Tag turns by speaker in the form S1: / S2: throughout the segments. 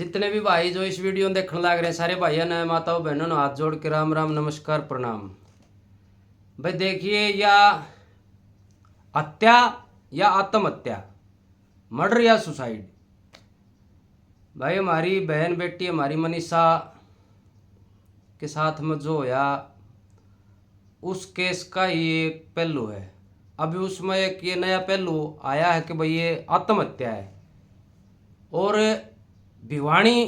S1: जितने भी भाई जो इस वीडियो में देखने लग रहे हैं, सारे भाइयों ने, माताओं बहनों ने हाथ जोड़ के राम राम नमस्कार प्रणाम। भाई देखिए, या हत्या या आत्महत्या, मर्डर या सुसाइड, भाई हमारी बहन बेटी हमारी मनीषा के साथ में जो होया उस केस का ये एक पहलू है। अभी उसमें एक ये नया पहलू आया है कि भाई ये आत्महत्या है। और भिवानी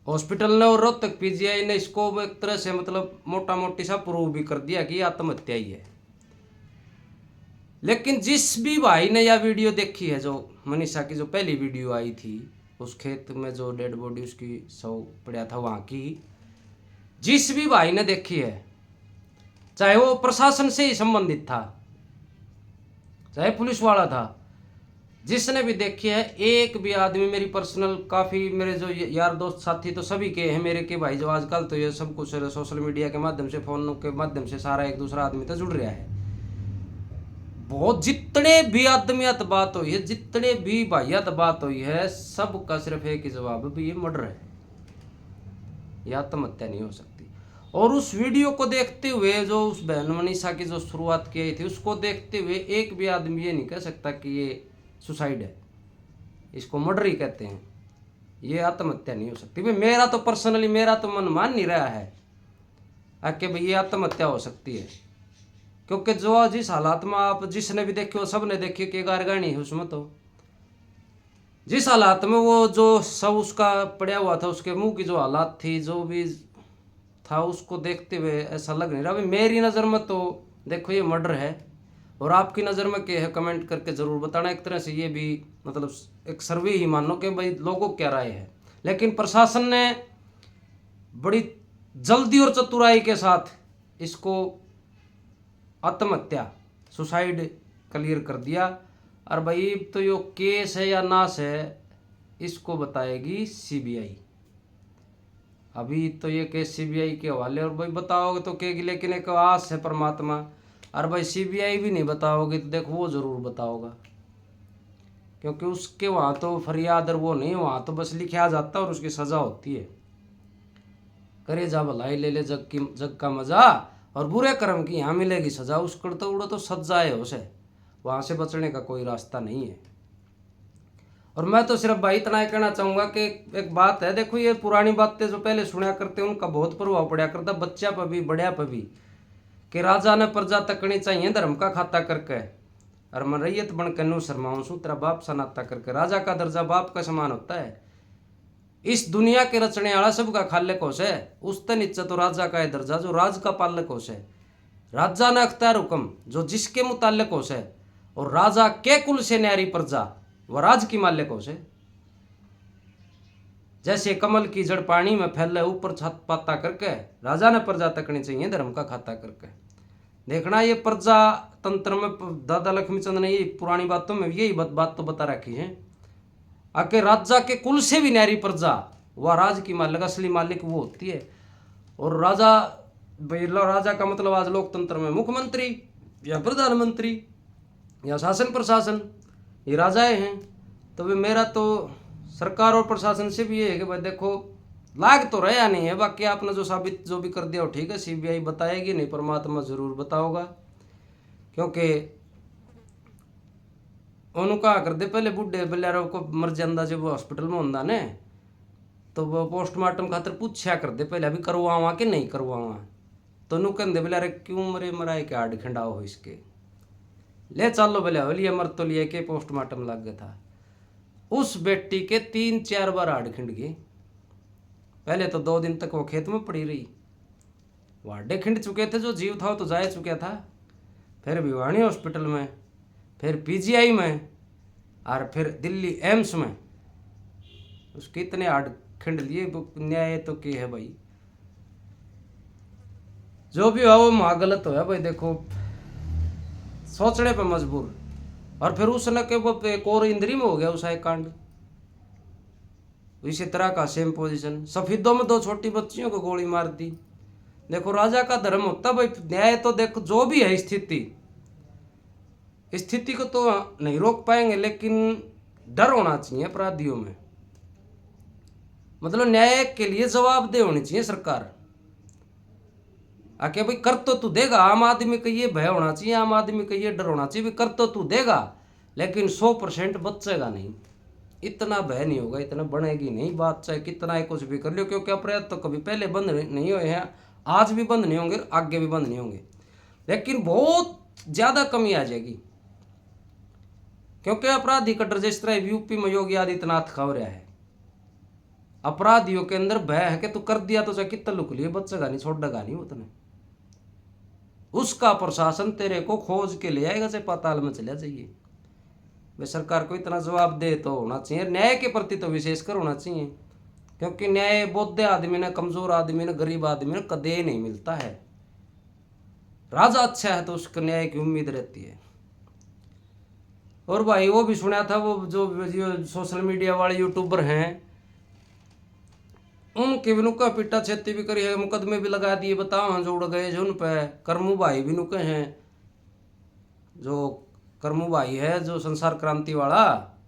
S1: हॉस्पिटल ने और रोहतक पीजीआई ने इसको एक तरह से मतलब मोटा मोटी सा प्रूव भी कर दिया कि आत्महत्या ही है। लेकिन जिस भी भाई ने यह वीडियो देखी है, जो मनीषा की जो पहली वीडियो आई थी, उस खेत में जो डेड बॉडी उसकी शव पड़ा था वहाँ की, जिस भी भाई ने देखी है, चाहे वो प्रशासन से ही संबंधित था, चाहे पुलिस वाला था, जिसने भी देखी है, एक भी आदमी, मेरी पर्सनल काफ़ी मेरे जो यार दोस्त साथी तो सभी के हैं मेरे के भाई, जो आजकल तो ये सब कुछ सोशल मीडिया के माध्यम से, फ़ोन के माध्यम से सारा एक दूसरा आदमी तो जुड़ रहा है। बहुत जितने भी आदमियात बात हुई है, जितने भी भाइयात बात हुई है, सबका सिर्फ एक ही जवाब है, ये मर्डर है, यह आत्महत्या नहीं हो सकती। और उस वीडियो को देखते हुए, जो उस बहन मनीषा की जो शुरुआत की थी, उसको देखते हुए एक भी आदमी ये नहीं कह सकता कि ये सुसाइड है, इसको मर्डर ही कहते हैं, ये आत्महत्या नहीं हो सकती। भाई मेरा तो पर्सनली, मेरा तो मन मान नहीं रहा है कि भाई ये आत्महत्या हो सकती है। क्योंकि जो जिस हालात में आप, जिसने भी देखी हो, सब ने देखी कि गारगानी है उसमें, तो जिस हालात में वो जो सब उसका पड़ा हुआ था, उसके मुंह की जो हालात थी, जो भी था, उसको देखते हुए ऐसा लग नहीं रहा। भाई मेरी नज़र में तो देखो ये मर्डर है, और आपकी नज़र में क्या है कमेंट करके ज़रूर बताना। एक तरह से ये भी मतलब एक सर्वे ही मानो कि भाई लोगों क्या राय है। लेकिन प्रशासन ने बड़ी जल्दी और चतुराई के साथ इसको आत्महत्या, सुसाइड क्लियर कर दिया। और भाई तो यो केस है या नाश है, इसको बताएगी सीबीआई। अभी तो ये केस सीबीआई के हवाले, और भाई बताओगे तो कहेगी, लेकिन एक आस है परमात्मा, और भाई सीबीआई भी नहीं बताओगे तो देखो वो ज़रूर बताओगा, क्योंकि उसके वहाँ तो फरियाद और वो नहीं, वहाँ तो बस लिखा जाता है और उसकी सज़ा होती है। करे जा भलाई ले ले जग का मज़ा, और बुरे कर्म की यहाँ मिलेगी सज़ा। उसको तो उड़ो तो सजा है उसे, वहाँ से बचने का कोई रास्ता नहीं है। और मैं तो सिर्फ भाई इतना ही कहना चाहूँगा कि एक बात है, देखो ये पुरानी बातें जो पहले सुना करते हैं, उनका बहुत प्रभाव पड़ा करता, बच्चा पर भी बड़िया पर भी, कि राजा ने प्रजा तकनी चाहिए धर्म का खाता करके, और मैं रैयत बन के नू शर्माऊँ सू तेरा बाप सा नाता करके। राजा का दर्जा बाप का समान होता है। इस दुनिया के रचने वाला सबका खाल्य कोश है, उससे नीचे तो राजा का है दर्जा, जो राज का पाल्य कोश है। राजा ने अख्तियार हुक्म जो जिसके मुताल्लिक कोश है, और राजा के कुल से न्यारी प्रजा वह राज की माल्य कोश है। जैसे कमल की जड़ पानी में फैले, ऊपर छत पाता करके, राजा ने प्रजा तकनी चाहिए धर्म का खाता करके। देखना ये प्रजा तंत्र में दादा लक्ष्मीचंद ने ये पुरानी बातों में यही बात तो बता रखी है, आके राजा के कुल से भी न्यारी प्रजा वह राज की मालिक, असली मालिक वो होती है। और राजा, भाई राजा का मतलब आज लोकतंत्र में मुख्यमंत्री या प्रधानमंत्री या शासन प्रशासन, ये राजाएं हैं। तो भाई मेरा तो सरकार और प्रशासन से भी ये है कि भाई देखो लाग तो रहा नहीं है, बाकी आपने जो साबित जो भी कर दिया हो ठीक है, सीबीआई बताएगी, नहीं परमात्मा जरूर बताओगा। क्योंकि उन्होंने कहा कर दे पहले बुढ़े बल्लारों को मर जाता जब वो हॉस्पिटल में होंदा ने, तो वो पोस्टमार्टम खातर पूछा कर दे पहले अभी करवावा कि नहीं करवावा, तो नु कहते बोले क्यों मरे मराए के हाड़ खिंडाओ हो इसके, ले चलो बोले बोलिए मर तो लिए के पोस्टमार्टम लग गया था। उस बेटी के 3-4 बार हाड़ खिंड गए। पहले तो 2 दिन तक वो खेत में पड़ी रही, वो हाडे खिंड चुके थे, जो जीव था वो तो जा चुका था। फिर भिवानी हॉस्पिटल में, फिर पीजीआई में, और फिर दिल्ली एम्स में उसके इतने हाड़ खिंड लिए। न्याय तो क्या है भाई, जो भी हुआ वो वहाँ गलत हुआ भाई, देखो सोचने पे मजबूर। और फिर उसने के वो एक और इंद्री में हो गया उस एक कांड, इसी तरह का सेम पोजीशन, सफेदों में 2 छोटी बच्चियों को गोली मार दी। देखो राजा का धर्म होता भाई, न्याय तो देखो जो भी है स्थिति को तो नहीं रोक पाएंगे, लेकिन डर होना चाहिए अपराधियों में, मतलब न्याय के लिए जवाबदेह होनी चाहिए सरकार। आके भाई कर तो तू देगा, आम आदमी का ये भय होना चाहिए, आम आदमी का ये डर होना चाहिए, कर तो तू देगा लेकिन 100% बचेगा नहीं। इतना भय नहीं होगा, इतना बनेगी नहीं बात, चाहे कितना ही कुछ भी कर लियो, क्योंकि अपराध तो कभी पहले बंद नहीं हुए हैं, आज भी बंद नहीं होंगे, आगे भी बंद नहीं होंगे, लेकिन बहुत ज्यादा कमी आ जाएगी। क्योंकि अपराधी का डर जिस तरह यूपी में योगी आदित्यनाथ खा रहा है, अपराधियों के अंदर भय है कि तू कर दिया तो चाहे कितना लुक लिए बचेगा नहीं, छोड़ेगा नहीं उतने। उसका प्रशासन तेरे को खोज के ले आएगा, चाहे पाताल में चला जाइए। वे सरकार को इतना जवाब दे तो होना चाहिए, न्याय के प्रति तो विशेषकर होना चाहिए, क्योंकि न्याय बौद्ध आदमी ने, कमजोर आदमी ने, गरीब आदमी ने कदे नहीं मिलता है। राजा अच्छा है तो उसको न्याय की उम्मीद रहती है। और भाई वो भी सुना था, वो जो सोशल मीडिया वाले यूट्यूबर हैं उनके भी नुका पिटा छेती भी करी है, मुकदमे भी लगा दिए, बताओ हम जो उड़ गए जो उन पे। करमू भाई भी नुके हैं, जो करमू भाई है जो संसार क्रांति वाला,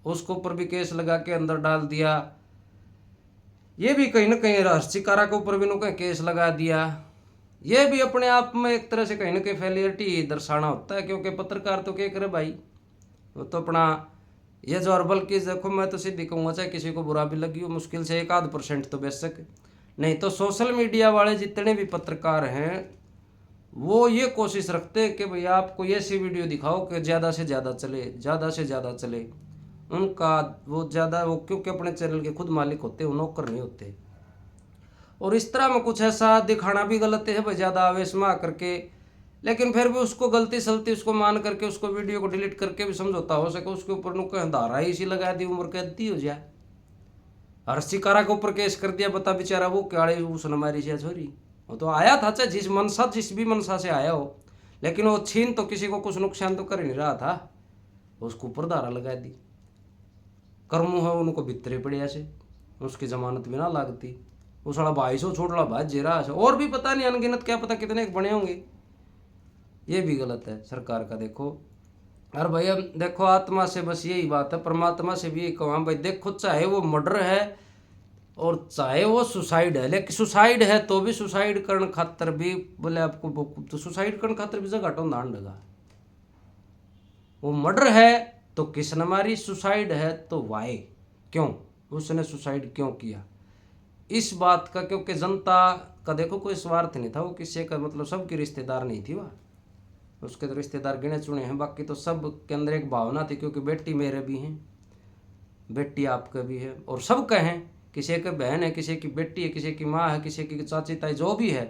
S1: उसके ऊपर भी केस लगा के अंदर डाल दिया। ये भी कहीं ना कहीं हर्षिकारा के ऊपर भी नुका केस लगा दिया। ये भी अपने आप में एक तरह से कहीं ना कहीं फेलियरिटी दर्शाना होता है, क्योंकि पत्रकार तो क्या करे भाई, वो तो अपना ये जो, और बल्कि देखो मैं तो सीधी कहूँगा, चाहे किसी को बुरा भी लगी हो, मुश्किल से 1-8% तो बेशक, नहीं तो सोशल मीडिया वाले जितने भी पत्रकार हैं वो ये कोशिश रखते हैं कि भाई आपको ऐसी वीडियो दिखाओ कि ज़्यादा से ज़्यादा चले, ज़्यादा से ज़्यादा चले। उनका वो ज़्यादा, वो क्योंकि अपने चैनल के खुद मालिक होते हैं, वो नौकर नहीं होते। और इस तरह में कुछ ऐसा दिखाना भी गलत है भाई, ज़्यादा आवेश में आकर के, लेकिन फिर भी उसको गलती सलती उसको मान करके उसको वीडियो को डिलीट करके भी समझौता हो सके, उसके ऊपर नुक्कड़ धारा इसी लगा दी, उम्र कैद दी हो जाए। हर्षिकारा के ऊपर केस कर दिया, बता बेचारा वो क्या उसने मारी से छोरी, वो तो आया था चाहे जिस भी मनसा से आया हो, लेकिन वो छीन तो किसी को कुछ नुकसान तो कर ही नहीं रहा था, उसको ऊपर धारा लगा दी। कर्मू है उनको भितरे पड़े ऐसे, उसकी जमानत भी ना लागती, वो साला 2200 छोड़ रहा भाई जेरा, और भी पता नहीं अनगिनत, क्या पता कितने बने होंगे। ये भी गलत है सरकार का। देखो और भैया देखो, आत्मा से बस यही बात है, परमात्मा से भी यही कहूँ भाई, देखो चाहे वो मर्डर है और चाहे वो सुसाइड है, लेकिन सुसाइड है तो भी सुसाइड करने खातर भी बोले आपको, तो सुसाइड करने खातर भी जगह टोन दान लगा। वो मर्डर है तो किसने मारी, सुसाइड है तो वाई, क्यों उसने सुसाइड क्यों किया, इस बात का। क्योंकि जनता का देखो कोई स्वार्थ नहीं था, वो किसी का मतलब सबकी रिश्तेदार नहीं थी, वह उसके तो रिश्तेदार गिने चुने हैं, बाकी तो सब के अंदर एक भावना थी, क्योंकि बेटी मेरे भी हैं, बेटी आपके भी है, और सब कहें, किसी की बहन है, किसी की बेटी है, किसी की माँ है, किसी की चाची ताई, जो भी है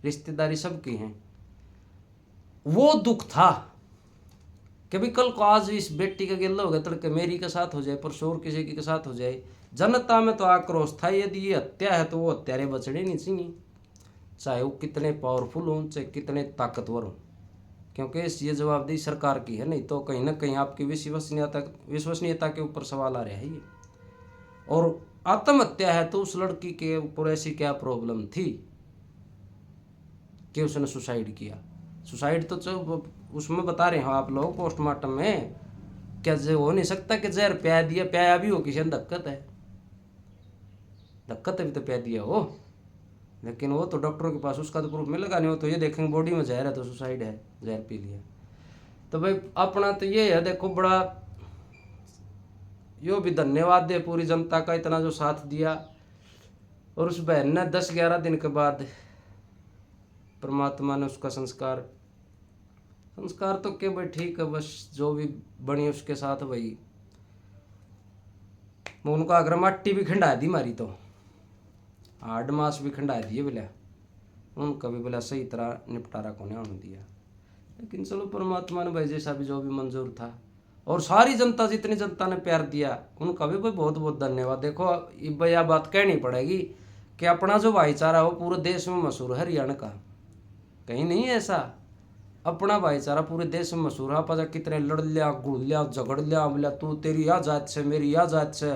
S1: रिश्तेदारी सबकी हैं। वो दुख था कि भाई कल को आज इस बेटी का गिल्ला हो गया, तड़के मेरी के साथ हो जाए, परसों और किसी के साथ हो जाए। जनता में तो आक्रोश था, यदि ये हत्या है तो वो हत्यारे बचने नहीं चाहिए, चाहे वो कितने पावरफुल हों, चाहे कितने ताकतवर हों, क्योंकि ये जवाबदेही सरकार की है, नहीं तो कहीं ना कहीं आपकी विश्वसनीयता के ऊपर सवाल आ रहा है ये। और आत्महत्या है तो उस लड़की के ऊपर ऐसी क्या प्रॉब्लम थी कि उसने सुसाइड किया। सुसाइड तो उसमें बता रहे हो आप लोग पोस्टमार्टम में, क्या हो नहीं सकता कि जहर प्या दिया, प्याया भी हो, किसी ने दिक्कत है, दिक्कत भी तो प्या दिया हो, लेकिन वो तो डॉक्टरों के पास उसका तो प्रूफ मिलेगा नहीं, हो तो ये देखेंगे बॉडी में जहर है तो सुसाइड है, जहर पी लिया। तो भाई अपना तो ये है, देखो बड़ा यो भी धन्यवाद दे पूरी जनता का, इतना जो साथ दिया। और उस बहन ने 10-11 दिन के बाद परमात्मा ने उसका संस्कार तो क्या भाई ठीक है, बस जो भी बनी उसके साथ भाई, वो उनका अगर मट्टी भी खंडा दी मारी, तो हार्ड मास भी खंडा दिए बोला, उनका भी बोला सही तरह निपटारा को नहीं दिया। लेकिन चलो परमात्मा ने भाई जैसा भी जो भी मंजूर था, और सारी जनता जितनी जनता ने प्यार दिया उनका भी भाई बहुत बहुत धन्यवाद। देखो भाई यह बात कहनी पड़ेगी कि अपना जो भाईचारा हो पूरे देश में मशहूर है, हरियाणा का कहीं नहीं है ऐसा, अपना भाईचारा पूरे देश में मशहूर है। आप कितने लड़ लिया, गुड़ लिया, झगड़ लिया, बोला तू तेरी यह जात से मेरी यह जात से,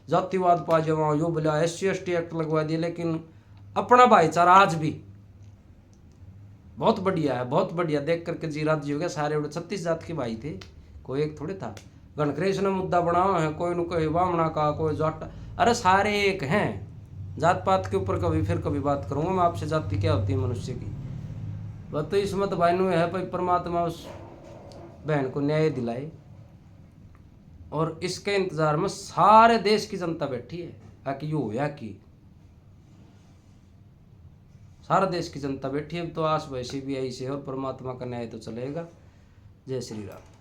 S1: जातिवाद पा जावा, यो बोला SC/ST एक्ट लगवा दिया, लेकिन अपना भाईचारा आज भी बहुत बढ़िया है, बहुत बढ़िया। देख करके जी राजी हो गया, सारे 36 जात के भाई थे, कोई एक थोड़े था, घनकृष्ण मुद्दा बनाओ है, कोई न कोई बामणा का, कोई जाट, अरे सारे एक हैं। जात पात के ऊपर कभी फिर कभी बात करूंगा मैं आपसे, जाति क्या होती है मनुष्य की। वह तो इस मत भाई है भाई, परमात्मा उस बहन को न्याय दिलाए, और इसके इंतजार में सारे देश की जनता बैठी है कि यो होया कि सारा देश की जनता बैठी है। तो आस भाई CBI से और परमात्मा का न्याय तो चलेगा। जय श्री राम।